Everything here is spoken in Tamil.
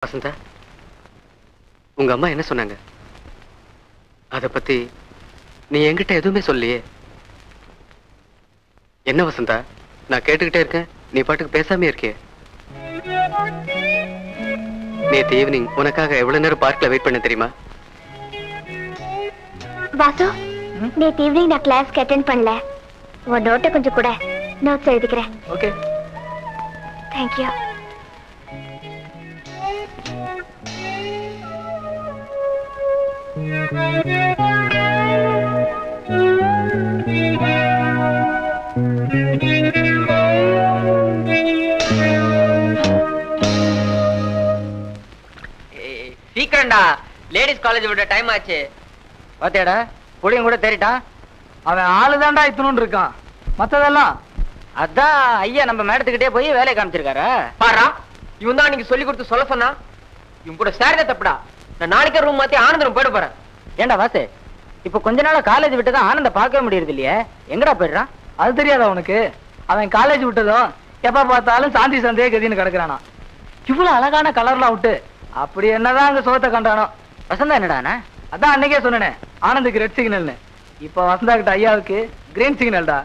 வசந்தா, உங்க அம்மா என்ன சொன்னாங்க? அத பத்தி நீ என்கிட்ட எதுவுமே சொல்லியே. என்ன வசந்தா, நான் கேட்டுக்கிட்டே இருக்கேன், நீ பாட்டுக்கு பேசாம இருக்கியே. நேத்து ஈவினிங் உனக்காக எவ்வளவு நேரம் பார்க்ல வெயிட் பண்ண தெரியுமா? வாசு, நேத்து ஈவினிங் நான் கிளாஸ்க்கு அட்டெண்ட் பண்ணல. உன் நோட்டை கொஞ்சம் கூட நோட்ஸ் எழுதிக்கிறேன். Okay, thank you. சீக்கிரம்டா, லேடிஸ் காலேஜ் விட டைம் ஆச்சு. பாத்தியாடா, புளியும் கூட தேறிட்டான். அவன் ஆளுதான்டா இத்தனும் இருக்கான். மத்ததெல்லாம் அதான் ஐயா நம்ம மேடத்துக்கிட்டே போய் வேலையை காமிச்சிருக்காரா. பாரா, இவன் தான் நீங்க சொல்லி கொடுத்து சொல்ல சொன்னா. இவன் கூட சேர்ந்த தப்புடா. நான் நாளைக்கே ரூம் மாத்தி ஆனந்தம் போயிட போறேன். ஏண்டா வாசு, இப்ப கொஞ்ச நாளா காலேஜ் விட்டதான் ஆனந்த பார்க்கவே முடியறது இல்லையே. எங்கடா போயிடுறான்? அது தெரியாதா உனக்கு? அவன் காலேஜ் விட்டதும் எப்ப பார்த்தாலும் சாந்தி சந்தையே கதின்னு கிடக்குறானா. இவ்வளவு அழகான கலர்லாம் விட்டு அப்படி என்னதான் அங்க சோத்தை கண்டானோ. வசந்தா என்னடானா? அதான் அன்னைக்கே சொன்னேன், ஆனந்துக்கு ரெட் சிக்னல்னு. இப்ப வசந்தா கிட்ட ஐயாவுக்கு கிரீன் சிக்னல்டா.